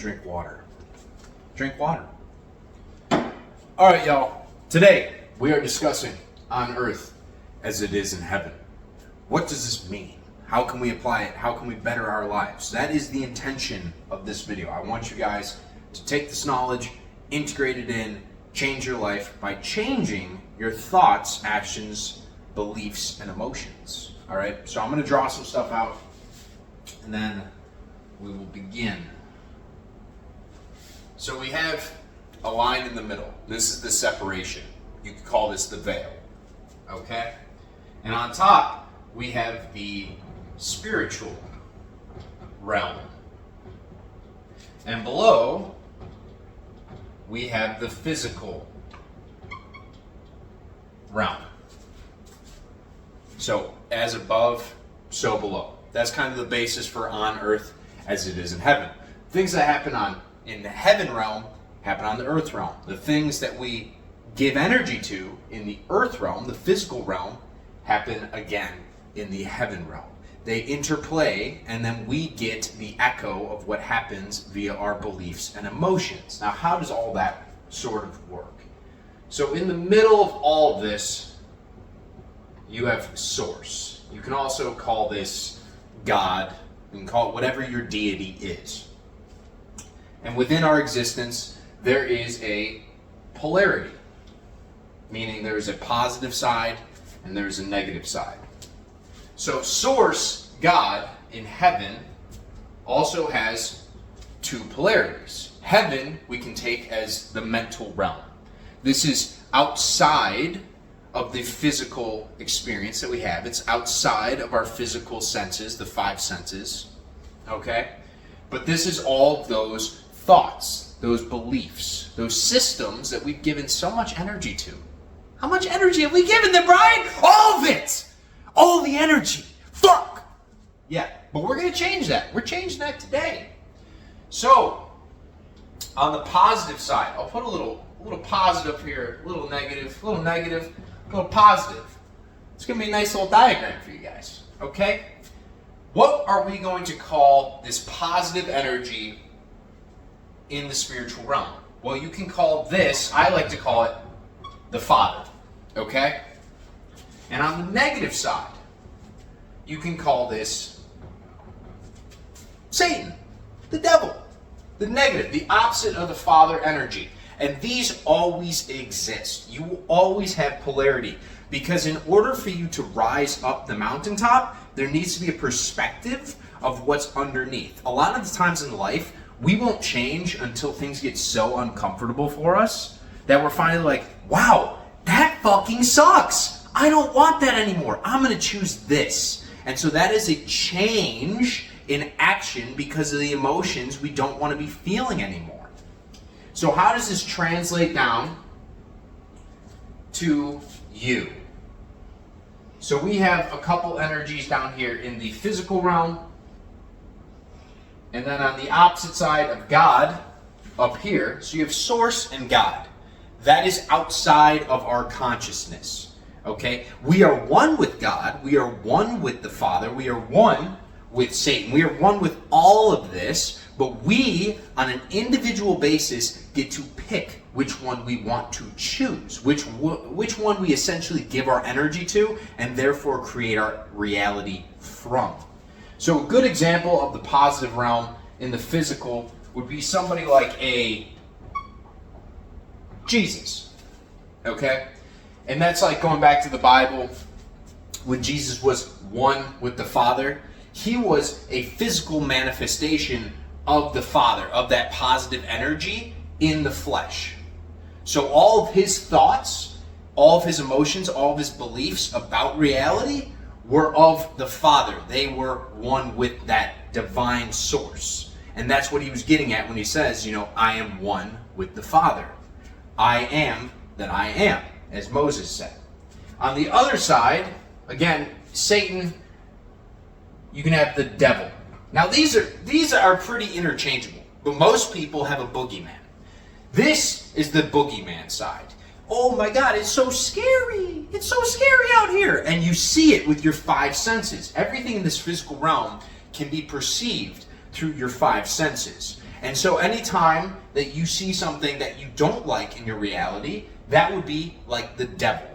drink water. Drink water. All right, y'all. Today, we are discussing on earth as it is in heaven. What does this mean? How can we apply it? How can we better our lives? That is the intention of this video. I want you guys to take this knowledge, integrate it in, change your life by changing your thoughts, actions, beliefs, and emotions. All right? So I'm going to draw some stuff out, and then we will begin. So we have a line in the middle. This is the separation. You could call this the veil. Okay? And on top, we have the spiritual realm. And below, we have the physical realm. So, as above, so below. That's kind of the basis for on earth as it is in heaven. Things that happen in the heaven realm happen on the earth realm. The things that we give energy to in the earth realm, the physical realm, happen again in the heaven realm. They interplay, and then we get the echo of what happens via our beliefs and emotions. Now, how does all that sort of work? So in the middle of all of this, you have source. You can also call this God. You can call it whatever your deity is. And within our existence, there is a polarity, meaning there's a positive side and there's a negative side. So source, God, in heaven, also has two polarities. Heaven, we can take as the mental realm. This is outside of the physical experience that we have. It's outside of our physical senses, the five senses. Okay? But this is all of those thoughts, those beliefs, those systems that we've given so much energy to. How much energy have we given them, Brian? All of it! All the energy. Fuck! Yeah, but we're going to change that. We're changing that today. So, on the positive side, I'll put a little positive here, a little negative, a little positive. It's going to be a nice little diagram for you guys. Okay? What are we going to call this positive energy in the spiritual realm? Well, you can call this, I like to call it the Father. Okay? And on the negative side, you can call this Satan, the devil, the negative, the opposite of the Father energy. And these always exist. You will always have polarity, because in order for you to rise up the mountaintop, there needs to be a perspective of what's underneath. A lot of the times in life, we won't change until things get so uncomfortable for us that we're finally like, wow, that fucking sucks. I don't want that anymore. I'm going to choose this. And so that is a change in action because of the emotions we don't want to be feeling anymore. So how does this translate down to you? So we have a couple energies down here in the physical realm. And then on the opposite side of God, up here, so you have source and God. That is outside of our consciousness. Okay? We are one with God. We are one with the Father. We are one with Satan. We are one with all of this, but we, on an individual basis, get to pick which one we want to choose, which one we essentially give our energy to, and therefore create our reality from. So a good example of the positive realm in the physical would be somebody like a Jesus. Okay? And that's like going back to the Bible. When Jesus was one with the Father, he was a physical manifestation of the Father, of that positive energy in the flesh. So all of his thoughts, all of his emotions, all of his beliefs about reality were of the Father. They were one with that divine source. And that's what he was getting at when he says, I am one with the Father. I am that I am, as Moses said. On the other side, again, Satan, you can have the devil. Now these are pretty interchangeable, but most people have a boogeyman. This is the boogeyman side. Oh my God, it's so scary. It's so scary out here. And you see it with your five senses. Everything in this physical realm can be perceived through your five senses. And so anytime that you see something that you don't like in your reality, that would be like the devil.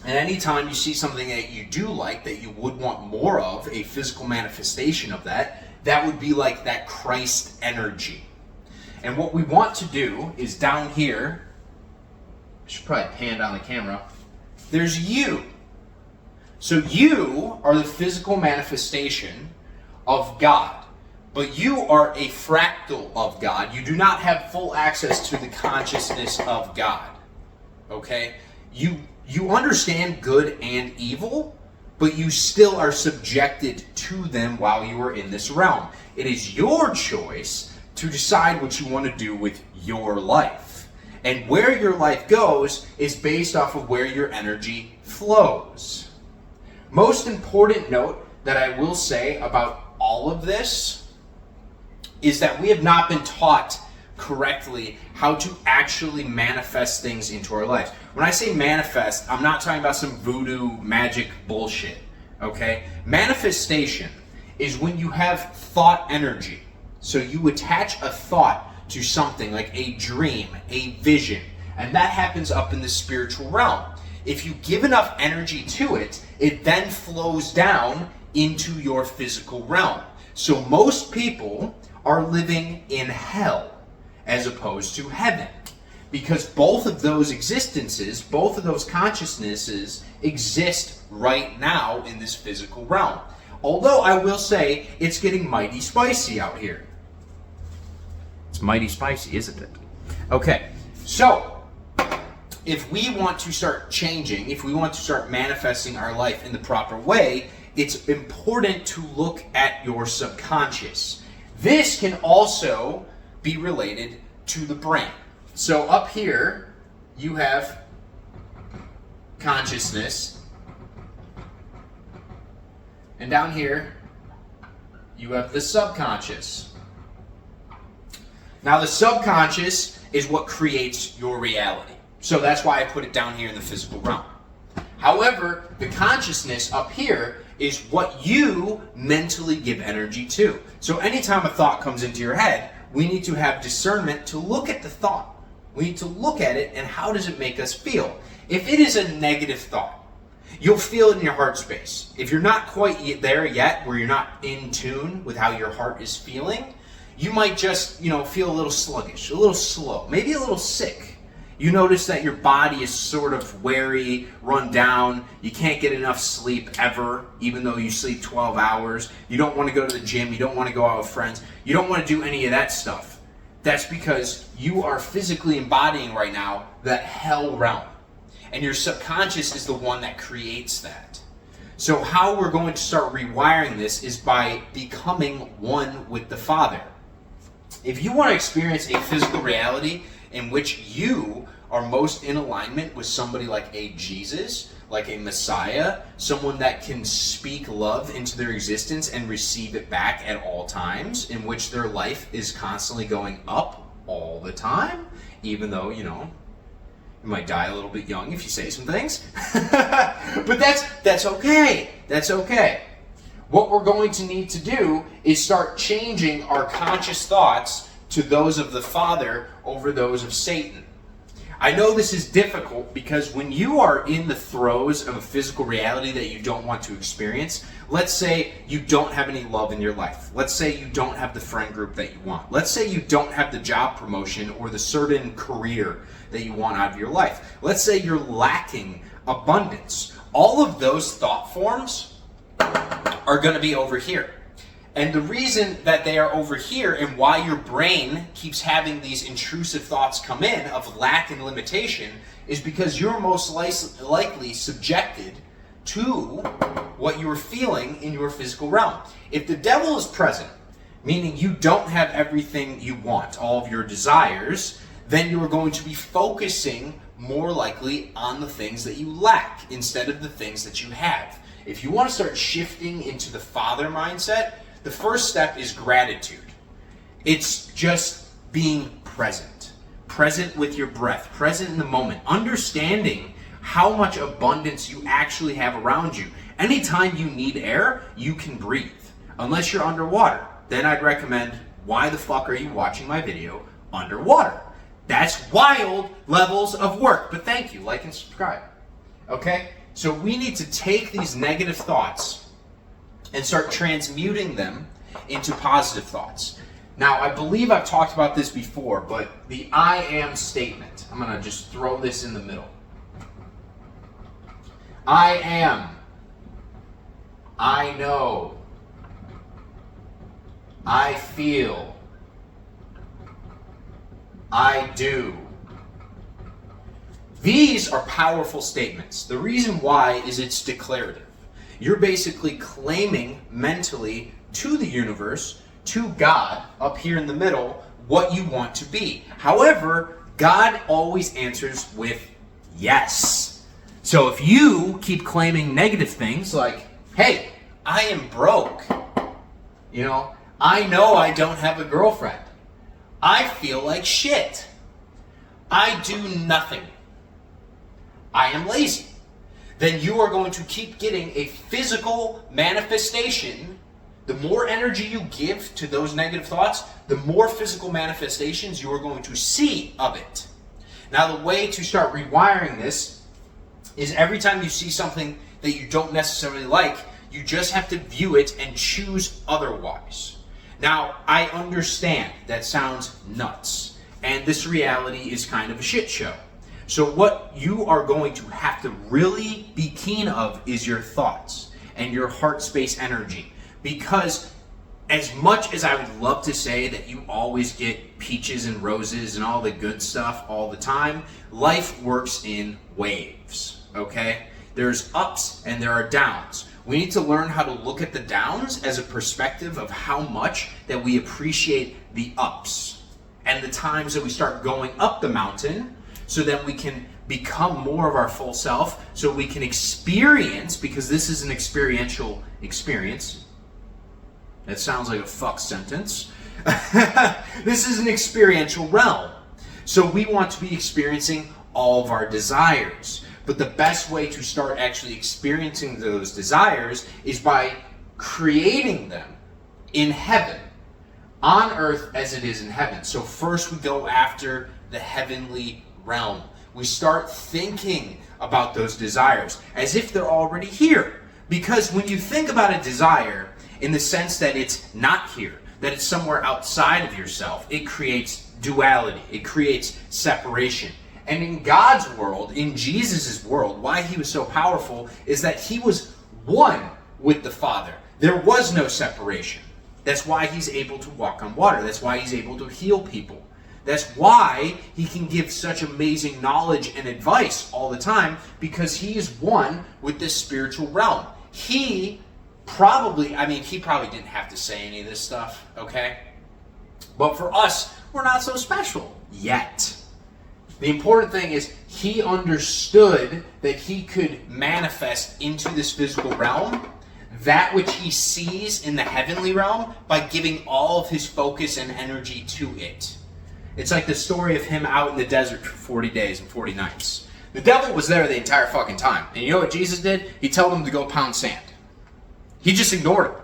And anytime you see something that you do like, that you would want more of, a physical manifestation of that, that would be like that Christ energy. And what we want to do is down here, I should probably pan down the camera, there's you. So you are the physical manifestation of God. But you are a fractal of God. You do not have full access to the consciousness of God. Okay? You understand good and evil, but you still are subjected to them while you are in this realm. It is your choice to decide what you want to do with your life. And where your life goes is based off of where your energy flows. Most important note that I will say about all of this is that we have not been taught correctly how to actually manifest things into our lives. When I say manifest, I'm not talking about some voodoo magic bullshit, okay? Manifestation is when you have thought energy. So you attach a thought to something like a dream, a vision, and that happens up in the spiritual realm. If you give enough energy to it, it then flows down into your physical realm. So most people are living in hell as opposed to heaven, because both of those existences, both of those consciousnesses exist right now in this physical realm. Although I will say it's getting mighty spicy out here. It's mighty spicy, isn't it? Okay, so if we want to start changing, if we want to start manifesting our life in the proper way, it's important to look at your subconscious. This can also be related to the brain. So up here, you have consciousness, and down here, you have the subconscious. Now the subconscious is what creates your reality. So that's why I put it down here in the physical realm. However, the consciousness up here is what you mentally give energy to. So anytime a thought comes into your head, we need to have discernment to look at the thought. We need to look at it and how does it make us feel. If it is a negative thought, you'll feel it in your heart space. If you're not quite there yet, where you're not in tune with how your heart is feeling, you might just, feel a little sluggish, a little slow, maybe a little sick. You notice that your body is sort of weary, run down. You can't get enough sleep ever, even though you sleep 12 hours. You don't want to go to the gym. You don't want to go out with friends. You don't want to do any of that stuff. That's because you are physically embodying right now that hell realm. And your subconscious is the one that creates that. So how we're going to start rewiring this is by becoming one with the Father. If you want to experience a physical reality in which you are most in alignment with somebody like a Jesus, like a Messiah, someone that can speak love into their existence and receive it back at all times, in which their life is constantly going up all the time, even though, you might die a little bit young if you say some things. But that's okay. That's okay. What we're going to need to do is start changing our conscious thoughts to those of the Father over those of Satan. I know this is difficult because when you are in the throes of a physical reality that you don't want to experience, let's say you don't have any love in your life. Let's say you don't have the friend group that you want. Let's say you don't have the job promotion or the certain career that you want out of your life. Let's say you're lacking abundance. All of those thought forms are going to be over here. And the reason that they are over here and why your brain keeps having these intrusive thoughts come in of lack and limitation is because you're most likely subjected to what you're feeling in your physical realm. If the devil is present, meaning you don't have everything you want, all of your desires, then you are going to be focusing more likely on the things that you lack instead of the things that you have. If you want to start shifting into the Father mindset, the first step is gratitude. It's just being present. Present with your breath. Present in the moment. Understanding how much abundance you actually have around you. Anytime you need air, you can breathe. Unless you're underwater. Then I'd recommend why the fuck are you watching my video underwater? That's wild levels of work. But thank you, like and subscribe. Okay? So we need to take these negative thoughts and start transmuting them into positive thoughts. Now, I believe I've talked about this before, but the I am statement, I'm going to just throw this in the middle. I am. I know. I feel. I do. These are powerful statements. The reason why is it's declarative. You're basically claiming mentally to the universe, to God, up here in the middle, what you want to be. However, God always answers with yes. So if you keep claiming negative things like, hey, I am broke. I know I don't have a girlfriend. I feel like shit. I do nothing. I am lazy. Then you are going to keep getting a physical manifestation. The more energy you give to those negative thoughts, the more physical manifestations you are going to see of it. Now, the way to start rewiring this is every time you see something that you don't necessarily like, you just have to view it and choose otherwise. Now, I understand that sounds nuts, and this reality is kind of a shit show. So what you are going to have to really be keen of is your thoughts and your heart space energy. Because as much as I would love to say that you always get peaches and roses and all the good stuff all the time, life works in waves, okay? There's ups and there are downs. We need to learn how to look at the downs as a perspective of how much that we appreciate the ups and the times that we start going up the mountain, so that we can become more of our full self, so we can experience, because this is an experiential experience. That sounds like a fuck sentence. This is an experiential realm. So we want to be experiencing all of our desires. But the best way to start actually experiencing those desires is by creating them in heaven, on earth as it is in heaven. So first we go after the heavenly realm. We start thinking about those desires as if they're already here. Because when you think about a desire in the sense that it's not here, that it's somewhere outside of yourself, it creates duality, it creates separation. And in God's world, in Jesus' world, why he was so powerful is that he was one with the Father. There was no separation. That's why he's able to walk on water. That's why he's able to heal people. That's why he can give such amazing knowledge and advice all the time, because he is one with this spiritual realm. He probably didn't have to say any of this stuff, okay? But for us, we're not so special yet. The important thing is he understood that he could manifest into this physical realm that which he sees in the heavenly realm by giving all of his focus and energy to it. It's like the story of him out in the desert for 40 days and 40 nights. The devil was there the entire fucking time. And you know what Jesus did? He told him to go pound sand. He just ignored him.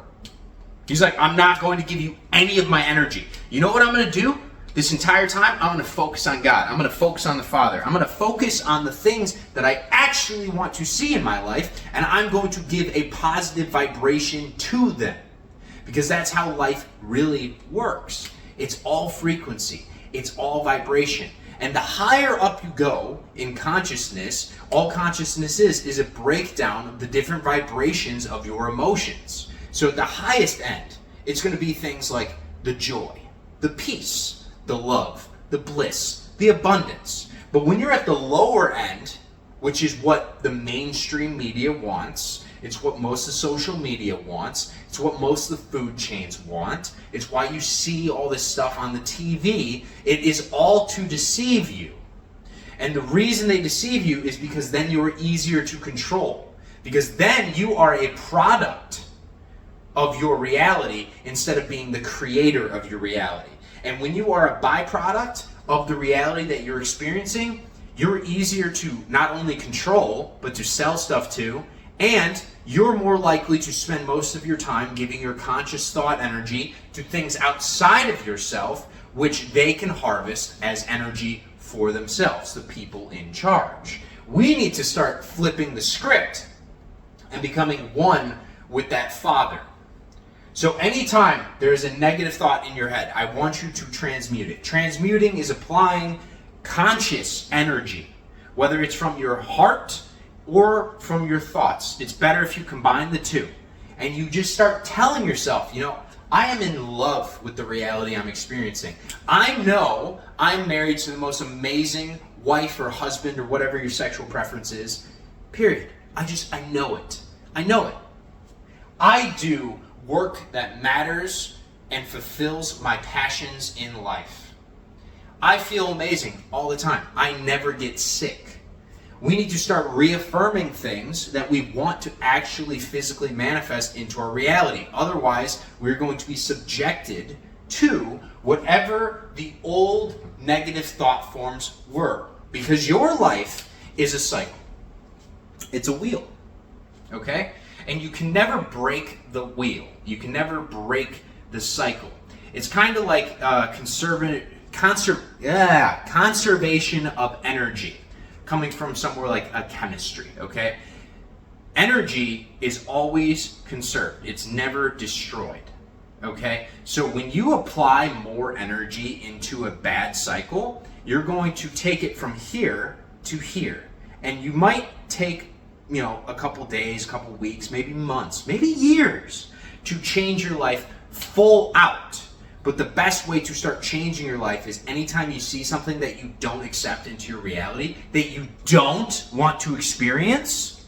He's like, I'm not going to give you any of my energy. You know what I'm going to do? This entire time, I'm going to focus on God. I'm going to focus on the Father. I'm going to focus on the things that I actually want to see in my life, and I'm going to give a positive vibration to them. Because that's how life really works. It's all frequency. It's all vibration. And the higher up you go in consciousness, all consciousness is a breakdown of the different vibrations of your emotions. So at the highest end, it's going to be things like the joy, the peace, the love, the bliss, the abundance. But when you're at the lower end, which is what the mainstream media wants, it's what most of social media wants, it's what most of the food chains want, it's why you see all this stuff on the TV, it is all to deceive you. And the reason they deceive you is because then you're easier to control. Because then you are a product of your reality instead of being the creator of your reality. And when you are a byproduct of the reality that you're experiencing, you're easier to not only control, but to sell stuff to And you're more likely to spend most of your time giving your conscious thought energy to things outside of yourself, which they can harvest as energy for themselves, the people in charge. We need to start flipping the script and becoming one with that Father. So anytime there is a negative thought in your head, I want you to transmute it. Transmuting is applying conscious energy, whether it's from your heart or from your thoughts. It's better if you combine the two. And you just start telling yourself, I am in love with the reality I'm experiencing. I know I'm married to the most amazing wife or husband or whatever your sexual preference is, period. I know it. I know it. I do work that matters and fulfills my passions in life. I feel amazing all the time. I never get sick. We need to start reaffirming things that we want to actually physically manifest into our reality. Otherwise, we're going to be subjected to whatever the old negative thought forms were. Because your life is a cycle. It's a wheel. Okay? And you can never break the wheel. You can never break the cycle. It's kind of like conservation of energy, coming from somewhere like a chemistry, okay? Energy is always conserved. It's never destroyed, okay? So when you apply more energy into a bad cycle, you're going to take it from here to here. And you might take, a couple days, couple weeks, maybe months, maybe years to change your life full out. But the best way to start changing your life is anytime you see something that you don't accept into your reality, that you don't want to experience,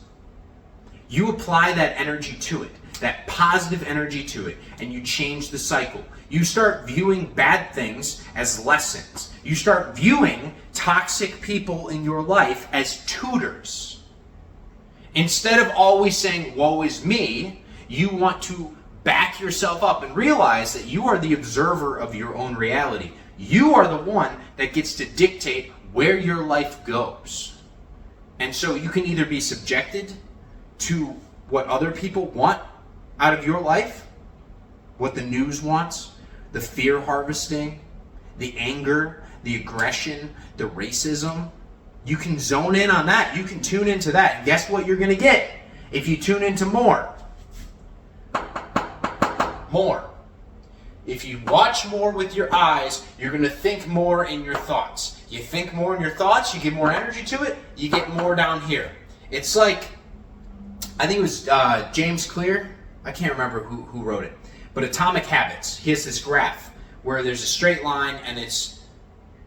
you apply that energy to it, that positive energy to it, and you change the cycle. You start viewing bad things as lessons. You start viewing toxic people in your life as tutors. Instead of always saying, woe is me, you want to back yourself up and realize that you are the observer of your own reality. You are the one that gets to dictate where your life goes. And so you can either be subjected to what other people want out of your life, what the news wants, the fear harvesting, the anger, the aggression, the racism. You can zone in on that. You can tune into that. And guess what you're going to get if you tune into more? More. If you watch more with your eyes, you're going to think more in your thoughts. You think more in your thoughts, you give more energy to it, you get more down here. It's like, I think it was James Clear, I can't remember who wrote it, but Atomic Habits. He has this graph where there's a straight line and it's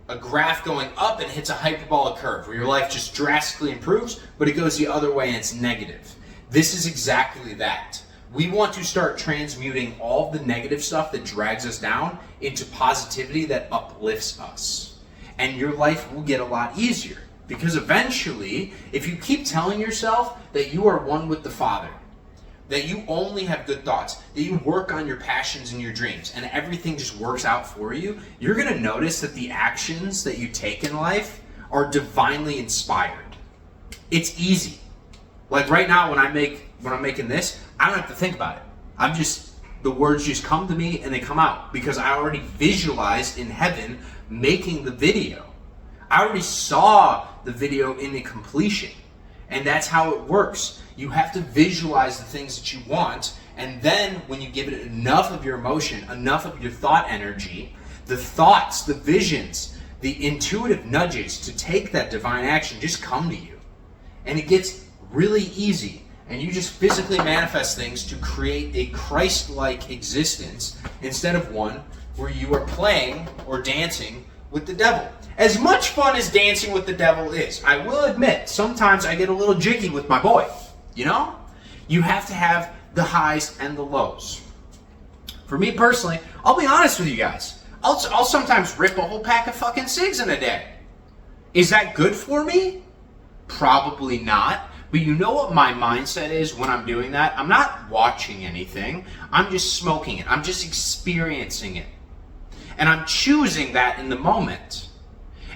a graph going up and hits a hyperbolic curve where your life just drastically improves, but it goes the other way and it's negative. This is exactly that. We want to start transmuting all the negative stuff that drags us down into positivity that uplifts us. And your life will get a lot easier. Because eventually, if you keep telling yourself that you are one with the Father, that you only have good thoughts, that you work on your passions and your dreams, and everything just works out for you, you're going to notice that the actions that you take in life are divinely inspired. It's easy. Like right now when I'm making this, I don't have to think about it. The words just come to me and they come out because I already visualized in heaven making the video. I already saw the video in the completion. And that's how it works. You have to visualize the things that you want, and then when you give it enough of your emotion, enough of your thought energy, the thoughts, the visions, the intuitive nudges to take that divine action just come to you. And it gets really easy. And you just physically manifest things to create a Christ-like existence instead of one where you are playing or dancing with the devil. As much fun as dancing with the devil is, I will admit, sometimes I get a little jiggy with my boy. You have to have the highs and the lows. For me personally, I'll be honest with you guys. I'll sometimes rip a whole pack of fucking cigs in a day. Is that good for me? Probably not. But you know what my mindset is when I'm doing that? I'm not watching anything. I'm just smoking it. I'm just experiencing it. And I'm choosing that in the moment.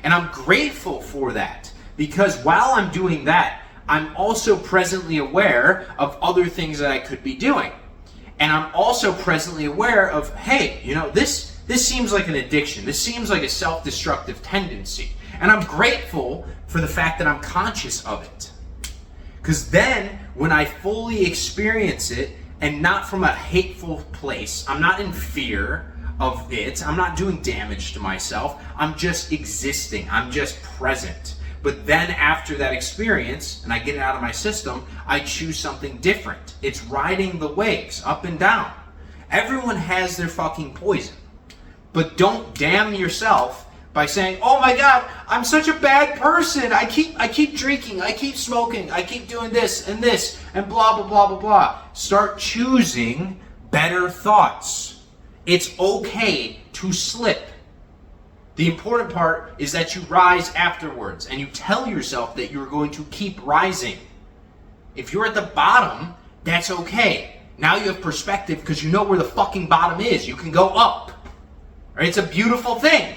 And I'm grateful for that. Because while I'm doing that, I'm also presently aware of other things that I could be doing. And I'm also presently aware of, hey, this seems like an addiction. This seems like a self-destructive tendency. And I'm grateful for the fact that I'm conscious of it. Because then, when I fully experience it, and not from a hateful place, I'm not in fear of it, I'm not doing damage to myself, I'm just existing, I'm just present. But then after that experience, and I get it out of my system, I choose something different. It's riding the waves, up and down. Everyone has their fucking poison. But don't damn yourself by saying, oh my God, I'm such a bad person. I keep drinking, I keep smoking, I keep doing this, and blah, blah, blah, blah, blah. Start choosing better thoughts. It's okay to slip. The important part is that you rise afterwards and you tell yourself that you're going to keep rising. If you're at the bottom, that's okay. Now you have perspective because you know where the fucking bottom is. You can go up. Right? It's a beautiful thing.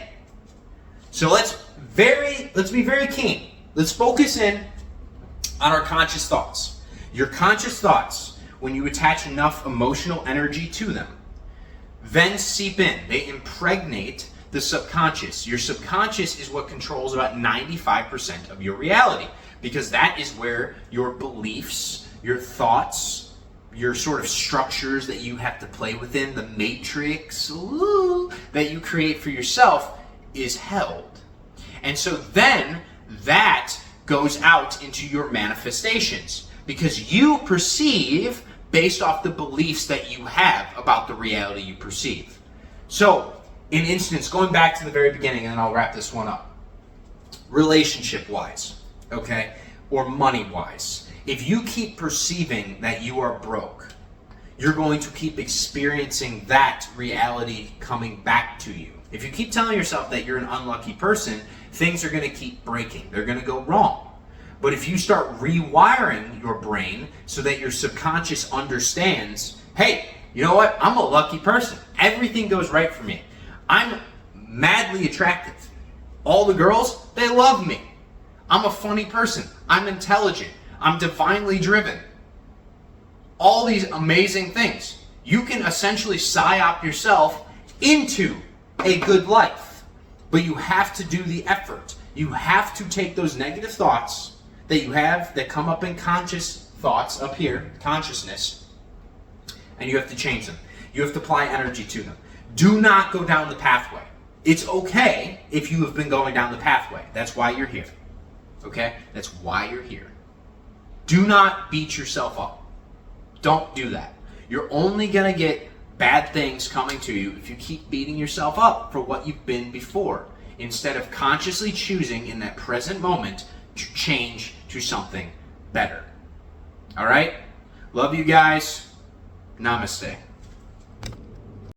So let's be very keen. Let's focus in on our conscious thoughts. Your conscious thoughts, when you attach enough emotional energy to them, then seep in. They impregnate the subconscious. Your subconscious is what controls about 95% of your reality, because that is where your beliefs, your thoughts, your sort of structures that you have to play within, the matrix that you create for yourself, is held. And so then that goes out into your manifestations, because you perceive based off the beliefs that you have about the reality you perceive. So, in instance, going back to the very beginning, and then I'll wrap this one up. Relationship-wise, okay, or money-wise, if you keep perceiving that you are broke, you're going to keep experiencing that reality coming back to you. If you keep telling yourself that you're an unlucky person, things are going to keep breaking. They're going to go wrong. But if you start rewiring your brain so that your subconscious understands, hey, you know what? I'm a lucky person. Everything goes right for me. I'm madly attractive. All the girls, they love me. I'm a funny person. I'm intelligent. I'm divinely driven. All these amazing things. You can essentially psyop yourself into a good life. But you have to do the effort. You have to take those negative thoughts that you have that come up in conscious thoughts up here, consciousness, and you have to change them. You have to apply energy to them. Do not go down the pathway. It's okay if you have been going down the pathway. That's why you're here. Okay? That's why you're here. Do not beat yourself up. Don't do that. You're only going to get bad things coming to you if you keep beating yourself up for what you've been before, instead of consciously choosing in that present moment to change to something better. All right? Love you guys. Namaste.